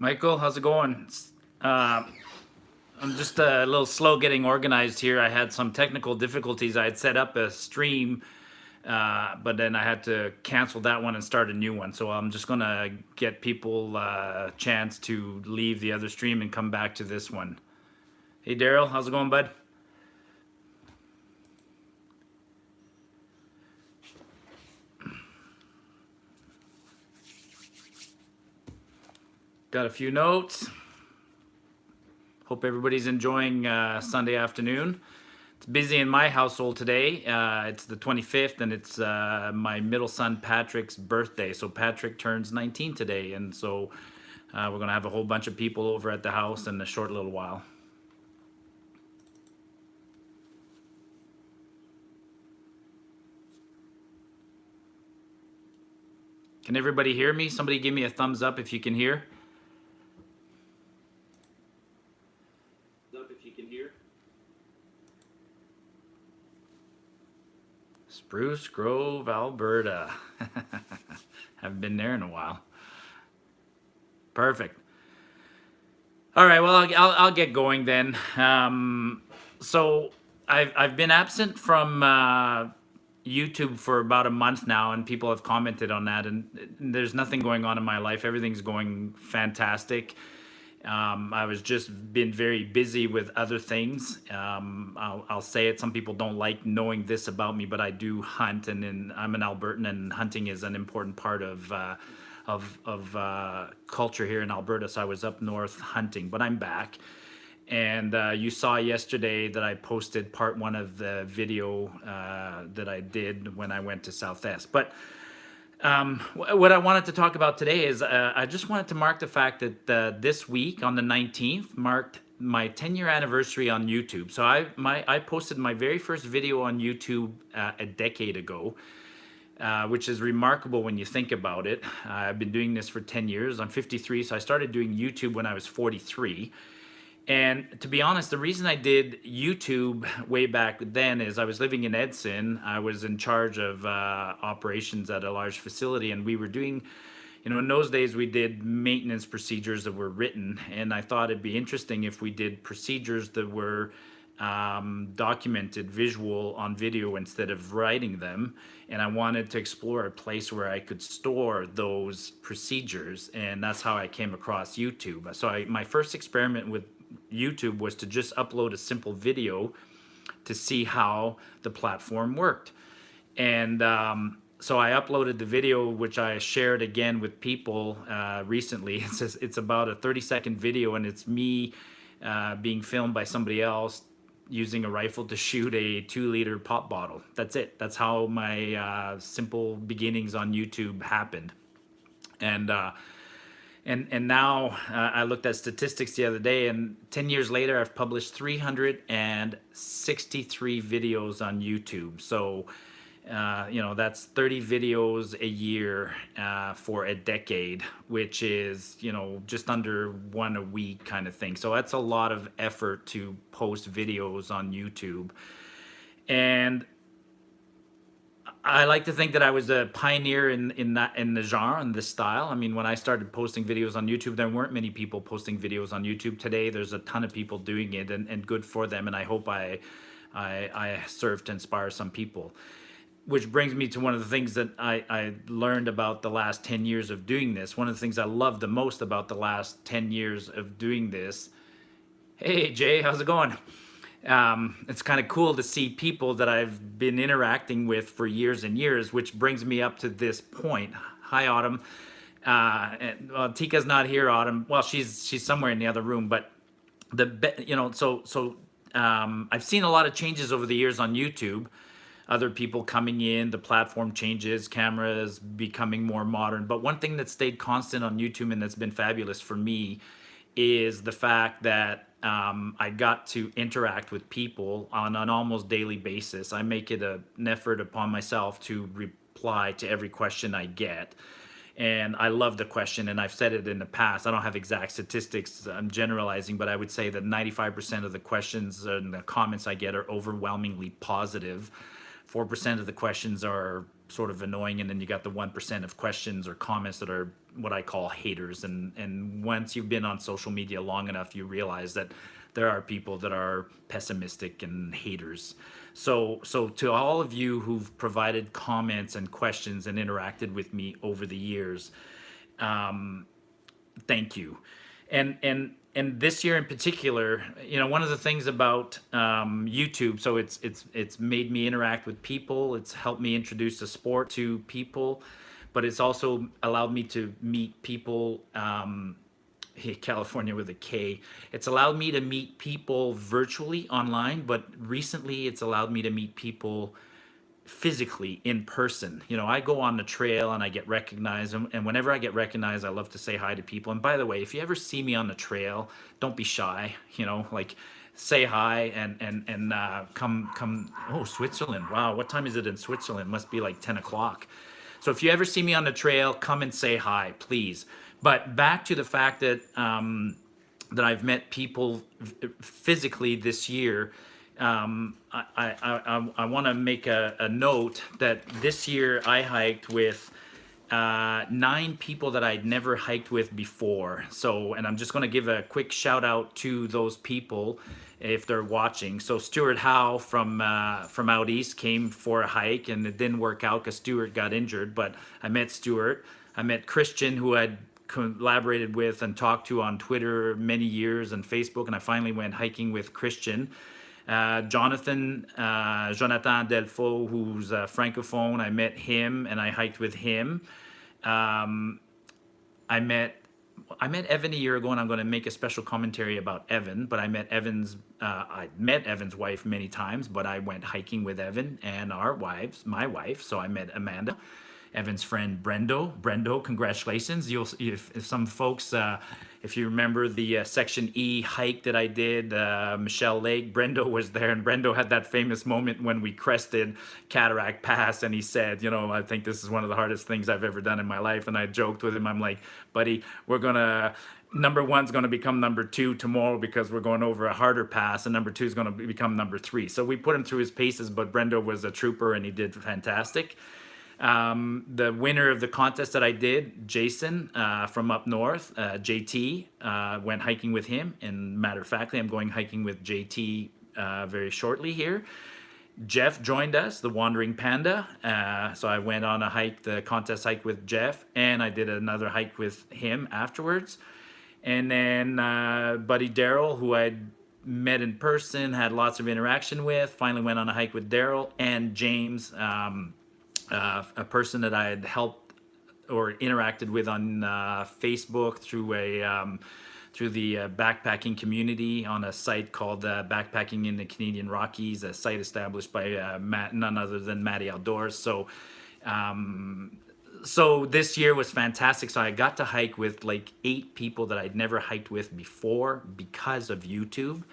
Michael, how's it going? I'm just a little slow getting organized here. I had some technical difficulties. I had set up a stream, but then I had to cancel that one and start a new one. So I'm just gonna get people a chance to leave the other stream and come back to this one. Hey Daryl, how's it going, bud? Got a few notes. Hope everybody's enjoying Sunday afternoon. It's busy in my household today. It's the 25th and it's my middle son Patrick's birthday. So Patrick turns 19 today, and so we're gonna have a whole bunch of people over at the house in a short little while. Can everybody hear me? Somebody give me a thumbs up if you can hear. Spruce Grove, Alberta. Haven't been there in a while. Perfect. All right, well, I'll get going then. So I've been absent from YouTube for about a month now, and people have commented on that, and there's nothing going on in my life. Everything's going fantastic. I was just been very busy with other things. I'll say it. Some people don't like knowing this about me, but I do hunt, and I'm an Albertan, and hunting is an important part of culture here in Alberta. So I was up north hunting, but I'm back. And you saw yesterday that I posted part one of the video that I did when I went to South-Est. But what I wanted to talk about today is I just wanted to mark the fact that this week on the 19th marked my 10-year anniversary on YouTube. So I posted my very first video on YouTube a decade ago, which is remarkable when you think about it. I've been doing this for 10 years. I'm 53, so I started doing YouTube when I was 43. And to be honest, the reason I did YouTube way back then is I was living in Edson. I was in charge of operations at a large facility, and we were doing, in those days we did maintenance procedures that were written, and I thought it'd be interesting if we did procedures that were documented visual on video instead of writing them. And I wanted to explore a place where I could store those procedures, and that's how I came across YouTube. So my first experiment with YouTube was to just upload a simple video to see how the platform worked. And so I uploaded the video, which I shared again with people recently. It's about a 30-second video, and it's me being filmed by somebody else using a rifle to shoot a 2-liter pop bottle. That's it. That's how my simple beginnings on YouTube happened. And now I looked at statistics the other day, and 10 years later, I've published 363 videos on YouTube. So, that's 30 videos a year for a decade, which is, just under one a week kind of thing. So that's a lot of effort to post videos on YouTube. And I like to think that I was a pioneer in the genre, in this style. I mean, when I started posting videos on YouTube, there weren't many people posting videos on YouTube. Today, there's a ton of people doing it, and good for them. And I hope I served to inspire some people. Which brings me to one of the things that I learned about the last 10 years of doing this. One of the things I love the most about the last 10 years of doing this. Hey, Jay, how's it going? It's kind of cool to see people that I've been interacting with for years and years, which brings me up to this point. Hi, Autumn. Tika's not here, Autumn. Well, she's somewhere in the other room, but I've seen a lot of changes over the years on YouTube. Other people coming in, the platform changes, cameras becoming more modern. But one thing that stayed constant on YouTube and that's been fabulous for me is the fact that I got to interact with people on an almost daily basis. I make it an effort upon myself to reply to every question I get. And I love the question, and I've said it in the past. I don't have exact statistics, I'm generalizing, but I would say that 95% of the questions and the comments I get are overwhelmingly positive. 4% of the questions are sort of annoying, and then you got the 1% of questions or comments that are what I call haters. And once you've been on social media long enough, you realize that there are people that are pessimistic and haters. So to all of you who've provided comments and questions and interacted with me over the years, thank you. And this year in particular, you know, one of the things about YouTube, so it's made me interact with people. It's helped me introduce the sport to people, but it's also allowed me to meet people. California with a K. It's allowed me to meet people virtually online, but recently it's allowed me to meet people physically in person. You know, I go on the trail and I get recognized, and whenever I get recognized, I love to say hi to people. And by the way, if you ever see me on the trail, don't be shy. You know, like say hi and come. Oh, Switzerland! Wow, what time is it in Switzerland? Must be like 10 o'clock. So if you ever see me on the trail, come and say hi, please. But back to the fact that that I've met people physically this year. I want to make a note that this year I hiked with 9 people that I'd never hiked with before. So, and I'm just going to give a quick shout out to those people if they're watching. So Stuart Howe from out east came for a hike, and it didn't work out because Stuart got injured. But I met Stuart. I met Christian, who I'd collaborated with and talked to on Twitter many years and Facebook, and I finally went hiking with Christian. Jonathan Delfaux, who's a francophone, I met him and I hiked with him. I met Evan a year ago, and I'm going to make a special commentary about Evan. But I met Evan's wife many times, but I went hiking with Evan and my wife. So I met Amanda, Evan's friend Brendo, congratulations. If some folks, if you remember the Section E hike that I did, Michelle Lake, Brendo was there, and Brendo had that famous moment when we crested Cataract Pass, and he said, you know, I think this is one of the hardest things I've ever done in my life. And I joked with him, I'm like, buddy, number 1's going to become number 2 tomorrow because we're going over a harder pass, and number 2 is going to become number 3. So we put him through his paces, but Brendo was a trooper and he did fantastic. The winner of the contest that I did, Jason from up north, JT, went hiking with him. And matter of factly, I'm going hiking with JT very shortly here. Jeff joined us, the Wandering Panda. So I went on a hike, the contest hike with Jeff, and I did another hike with him afterwards. And then buddy Daryl, who I'd met in person, had lots of interaction with, finally went on a hike with Daryl, and James, a person that I had helped or interacted with on Facebook through the backpacking community on a site called Backpacking in the Canadian Rockies, a site established by none other than Matty Outdoors. So this year was fantastic. So I got to hike with like 8 people that I'd never hiked with before because of YouTube.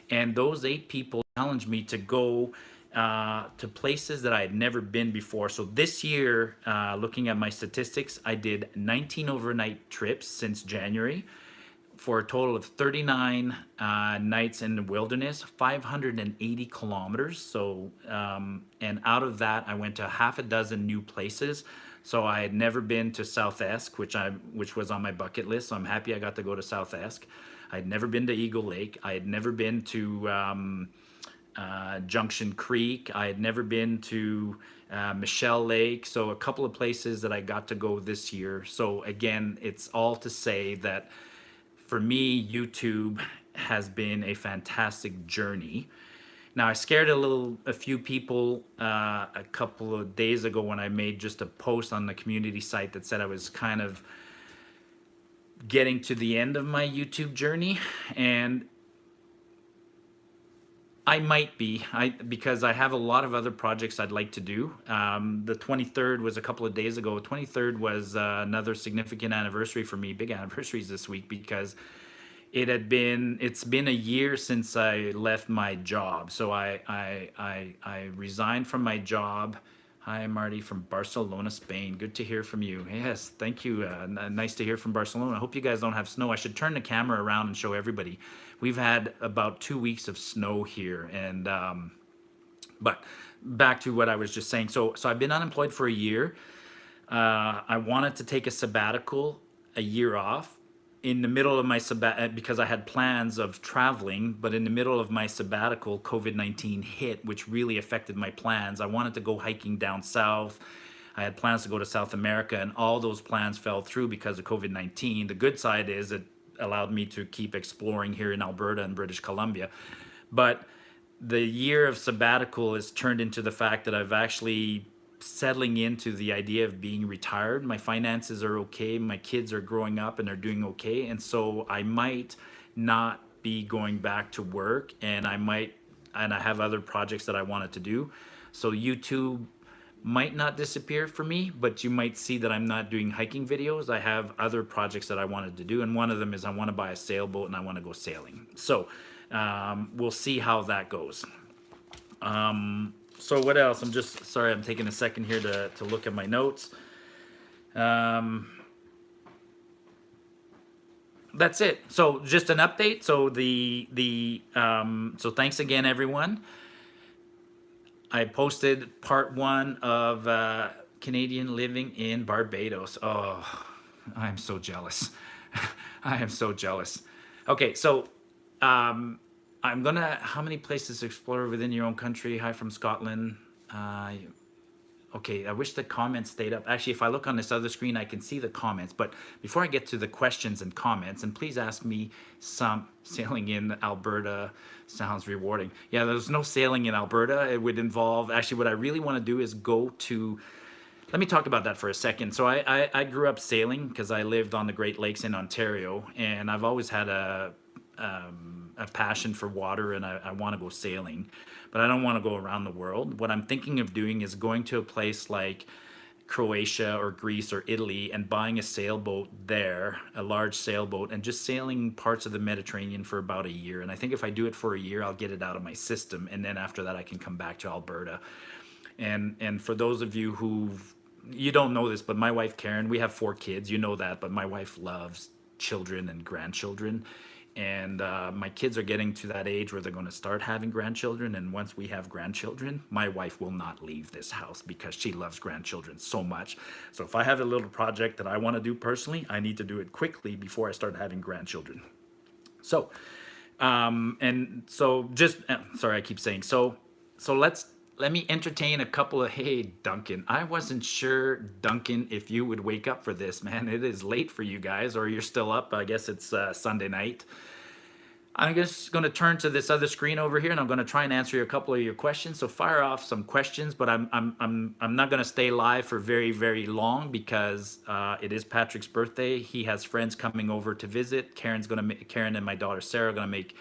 And those 8 people challenged me to go to places that I had never been before. So this year, looking at my statistics, I did 19 overnight trips since January for a total of 39 nights in the wilderness, 580 kilometers. So, and out of that, I went to half a dozen new places. So I had never been to South Esk, which was on my bucket list. So I'm happy I got to go to South Esk. I had never been to Eagle Lake. I had never been to Junction Creek. I had never been to Michelle Lake. So a couple of places that I got to go this year. So again, it's all to say that for me, YouTube has been a fantastic journey. Now, I scared a few people a couple of days ago when I made just a post on the community site that said I was kind of getting to the end of my YouTube journey, and I might be, because I have a lot of other projects I'd like to do. The 23rd was a couple of days ago. 23rd was another significant anniversary for me, big anniversaries this week, because it's been a year since I left my job. So I resigned from my job. Hi, Marty from Barcelona, Spain. Good to hear from you. Yes, thank you. Nice to hear from Barcelona. I hope you guys don't have snow. I should turn the camera around and show everybody. We've had about 2 weeks of snow here, and but back to what I was just saying. So I've been unemployed for a year. I wanted to take a sabbatical, a year off. In the middle of my because I had plans of traveling, but in the middle of my sabbatical, COVID-19 hit, which really affected my plans. I wanted to go hiking down south. I had plans to go to South America, and all those plans fell through because of COVID-19. The good side is it allowed me to keep exploring here in Alberta and British Columbia. But the year of sabbatical has turned into the fact that I've actually settling into the idea of being retired. My finances are okay. My kids are growing up and they're doing okay. And so I might not be going back to work, and I have other projects that I wanted to do. So YouTube might not disappear for me, but you might see that I'm not doing hiking videos. I have other projects that I wanted to do. And one of them is I want to buy a sailboat and I want to go sailing. So we'll see how that goes. So what else? I'm just sorry, I'm taking a second here to look at my notes. That's it. So just an update. So so thanks again, everyone. I posted part 1 of Canadian living in Barbados. Oh, I'm so jealous. I am so jealous. Okay, so I'm gonna, how many places to explore within your own country? Hi from Scotland. Okay, I wish the comments stayed up. Actually, if I look on this other screen, I can see the comments. But before I get to the questions and comments, and please ask me some. Sailing in Alberta sounds rewarding. Yeah, there's no sailing in Alberta. It would involve, actually, what I really want to do is go to, let me talk about that for a second. So I grew up sailing because I lived on the Great Lakes in Ontario, and I've always had a passion for water, and I want to go sailing, but I don't want to go around the world. What I'm thinking of doing is going to a place like Croatia or Greece or Italy and buying a sailboat there, a large sailboat, and just sailing parts of the Mediterranean for about a year. And I think if I do it for a year, I'll get it out of my system. And then after that, I can come back to Alberta. And for those of you you don't know this, but my wife, Karen, we have 4 kids, you know that, but my wife loves children and grandchildren. And my kids are getting to that age where they're going to start having grandchildren. And once we have grandchildren, my wife will not leave this house because she loves grandchildren so much. So if I have a little project that I want to do personally, I need to do it quickly before I start having grandchildren. So, and so just, sorry, I keep saying, so let me entertain a couple of, hey, Duncan. I wasn't sure, Duncan, if you would wake up for this, man. It is late for you guys, or you're still up. I guess it's Sunday night. I'm just going to turn to this other screen over here, and I'm going to try and answer a couple of your questions. So fire off some questions, but I'm not going to stay live for very, very long because it is Patrick's birthday. He has friends coming over to visit. Karen and my daughter Sarah are going to make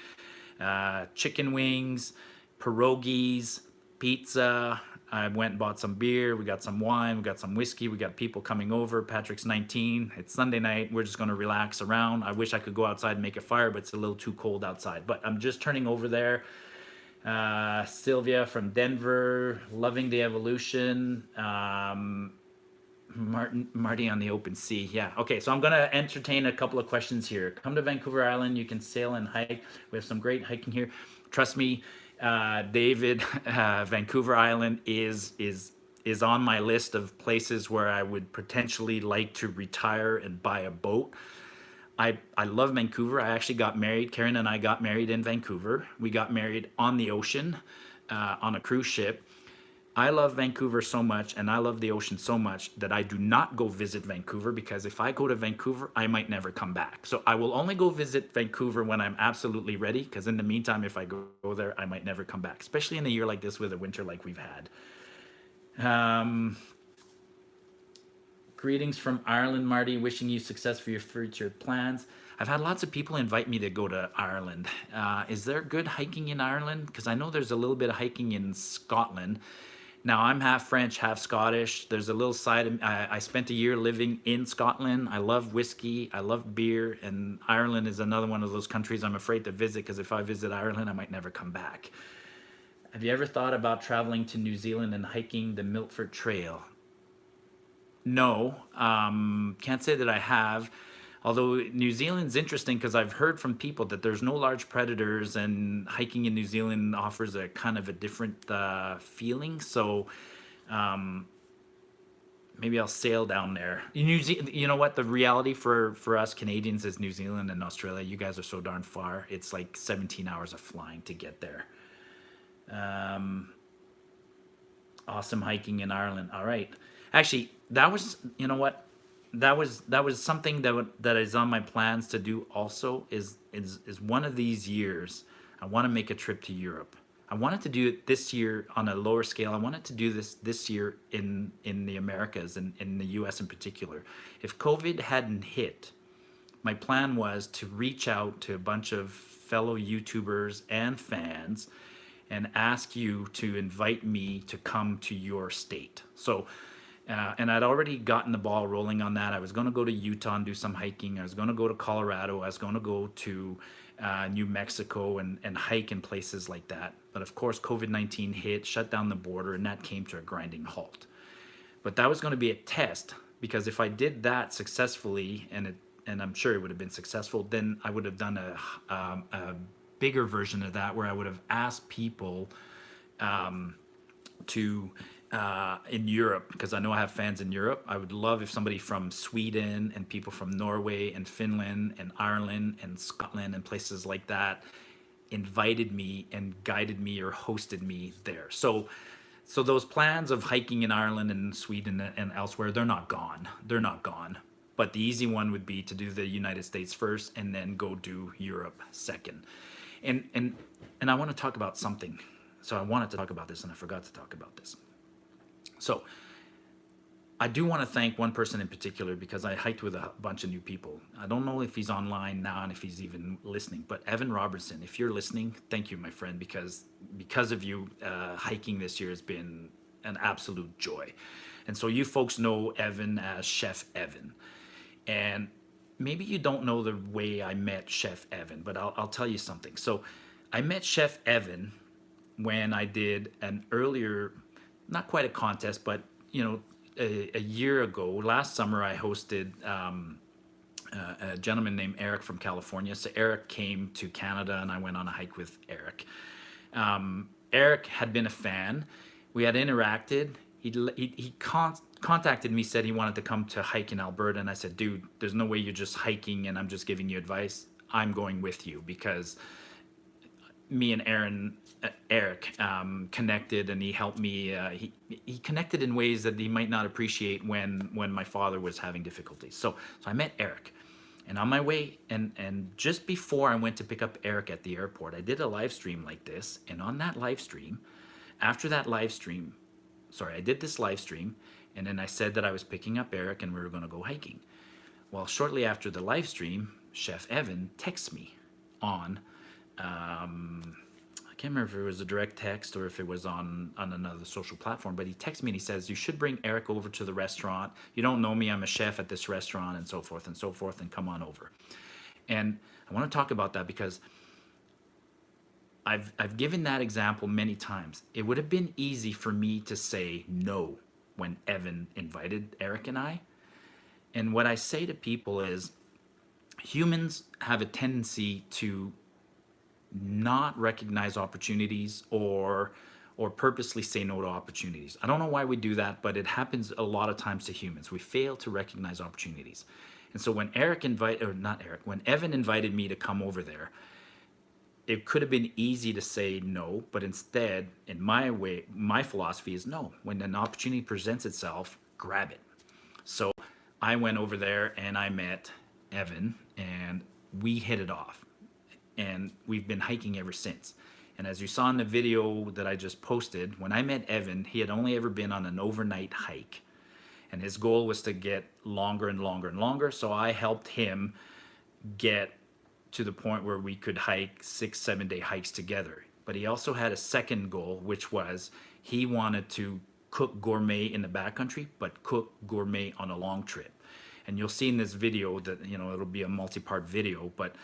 chicken wings, pierogies, pizza. I went and bought some beer. We got some wine. We got some whiskey. We got people coming over. Patrick's 19. It's Sunday night. We're just going to relax around. I wish I could go outside and make a fire, but it's a little too cold outside. But I'm just turning over there. Sylvia from Denver, loving the evolution. Marty on the open sea. Yeah. Okay. So I'm going to entertain a couple of questions here. Come to Vancouver Island. You can sail and hike. We have some great hiking here. Trust me. David, Vancouver Island is on my list of places where I would potentially like to retire and buy a boat. I love Vancouver. I actually got married. Karen and I got married in Vancouver. We got married on the ocean, on a cruise ship. I love Vancouver so much, and I love the ocean so much that I do not go visit Vancouver, because if I go to Vancouver, I might never come back. So I will only go visit Vancouver when I'm absolutely ready, because in the meantime, if I go there, I might never come back, especially in a year like this with a winter like we've had. Greetings from Ireland, Marty. Wishing you success for your future plans. I've had lots of people invite me to go to Ireland. Is there good hiking in Ireland? Because I know there's a little bit of hiking in Scotland. Now, I'm half French, half Scottish. There's a little side of, I spent a year living in Scotland. I love whiskey. I love beer. And Ireland is another one of those countries I'm afraid to visit, because if I visit Ireland, I might never come back. Have you ever thought about traveling to New Zealand and hiking the Milford Trail? No, can't say that I have. Although New Zealand's interesting because I've heard from people that there's no large predators and hiking in New Zealand offers a kind of a different feeling. So maybe I'll sail down there. You know what? The reality for us Canadians is New Zealand and Australia. You guys are so darn far. It's like 17 hours of flying to get there. Awesome hiking in Ireland. All right. Actually, that was, you know what? That was something that is on my plans to do also is one of these years I want to make a trip to Europe. I wanted to do it this year on a lower scale. I wanted to do this year in the Americas and in the US in particular. If COVID hadn't hit, my plan was to reach out to a bunch of fellow YouTubers and fans and ask you to invite me to come to your state. So, and I'd already gotten the ball rolling on that. I was going to go to Utah and do some hiking. I was going to go to Colorado. I was going to go to New Mexico and hike in places like that. But of course, COVID-19 hit, shut down the border, and that came to a grinding halt. But that was going to be a test, because if I did that successfully, and I'm sure it would have been successful, then I would have done a bigger version of that where I would have asked people to in Europe, because I know I have fans in Europe. I would love if somebody from Sweden and people from Norway and Finland and Ireland and Scotland and places like that invited me and guided me or hosted me there. So those plans of hiking in Ireland and Sweden and elsewhere, they're not gone. They're not gone. But the easy one would be to do the United States first and then go do Europe second. And I want to talk about something. So I wanted to talk about this and I forgot to talk about this. So I do want to thank one person in particular, because I hiked with a bunch of new people. I don't know if he's online now and if he's even listening, but Evan Robertson, if you're listening, thank you, my friend, because of you, hiking this year has been an absolute joy. And so you folks know Evan as Chef Evan. And maybe you don't know the way I met Chef Evan, but I'll tell you something. So I met Chef Evan when I did an earlier, not quite a contest, but a year ago, last summer, I hosted a gentleman named Eric from California. So Eric came to Canada and I went on a hike with Eric. Eric had been a fan. We had interacted. He contacted me, said he wanted to come to hike in Alberta. And I said, dude, there's no way you're just hiking and I'm just giving you advice. I'm going with you, because me and Eric connected, and he helped me. He connected in ways that he might not appreciate when my father was having difficulties. So I met Eric, and on my way, and just before I went to pick up Eric at the airport, I did a live stream like this. And on that live stream, after that live stream, I did this live stream, and then I said that I was picking up Eric and we were going to go hiking. Well, shortly after the live stream, Chef Evan texts me on. I can't remember if it was a direct text or if it was on another social platform, but he texted me and he says, you should bring Eric over to the restaurant. You don't know me, I'm a chef at this restaurant, and so forth, and come on over. And I want to talk about that because I've given that example many times. It would have been easy for me to say no when Evan invited Eric and I. And what I say to people is, humans have a tendency to not recognize opportunities or purposely say no to opportunities. I don't know why we do that, but it happens a lot of times to humans. We fail to recognize opportunities. And so when when Evan invited me to come over there, it could have been easy to say no, but instead, in my philosophy is no. When an opportunity presents itself, grab it. So I went over there and I met Evan, and we hit it off. And we've been hiking ever since. And as you saw in the video that I just posted, when I met Evan, he had only ever been on an overnight hike. And his goal was to get longer and longer and longer. So I helped him get to the point where we could hike 6-7 day hikes together. But he also had a second goal, which was he wanted to cook gourmet in the backcountry, but cook gourmet on a long trip. And you'll see in this video that, it'll be a multi-part video, but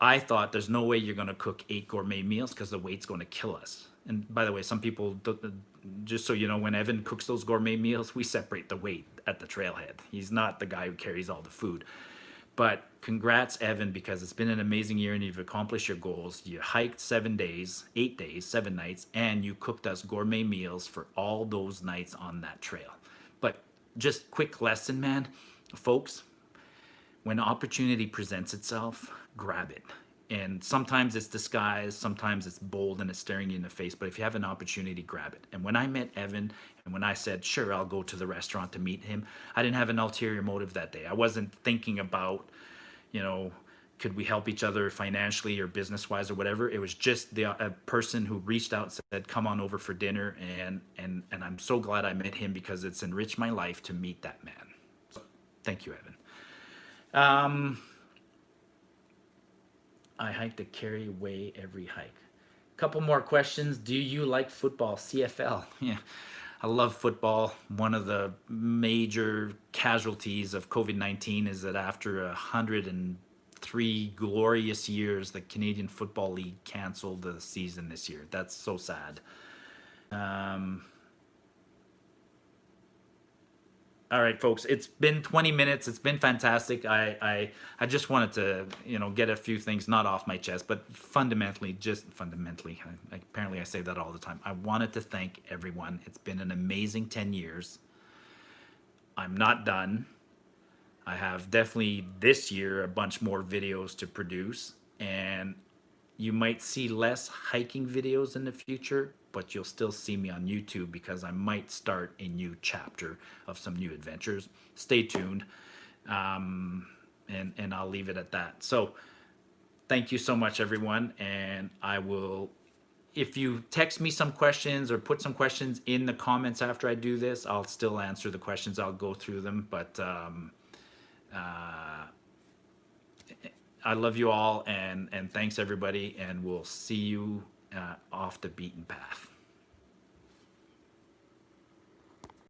I thought there's no way you're going to cook 8 gourmet meals because the weight's going to kill us. And by the way, some people, just so you know, when Evan cooks those gourmet meals, we separate the weight at the trailhead. He's not the guy who carries all the food. But congrats, Evan, because it's been an amazing year and you've accomplished your goals. You hiked 7 days, 8 days, 7 nights, and you cooked us gourmet meals for all those nights on that trail. But just quick lesson, man, folks, when opportunity presents itself, grab it. And sometimes it's disguised, sometimes it's bold and it's staring you in the face. But if you have an opportunity, grab it. And when I met Evan and when I said, sure, I'll go to the restaurant to meet him, I didn't have an ulterior motive that day. I wasn't thinking about, could we help each other financially or business wise or whatever. It was just a person who reached out and said, come on over for dinner. And I'm so glad I met him because it's enriched my life to meet that man. So, thank you, Evan. I hike to carry away every hike. Couple more questions. Do you like football? CFL. Yeah, I love football. One of the major casualties of COVID-19 is that after 103 glorious years, the Canadian Football League canceled the season this year. That's so sad. All right, folks, it's been 20 minutes. It's been fantastic. I just wanted to, get a few things not off my chest, but fundamentally, apparently I say that all the time. I wanted to thank everyone. It's been an amazing 10 years. I'm not done. I have definitely this year a bunch more videos to produce, and you might see less hiking videos in the future, but you'll still see me on YouTube because I might start a new chapter of some new adventures. Stay tuned, and I'll leave it at that. So thank you so much, everyone, and I will, if you text me some questions or put some questions in the comments after I do this, I'll still answer the questions. I'll go through them, but I love you all, and thanks everybody, and we'll see you off the beaten path.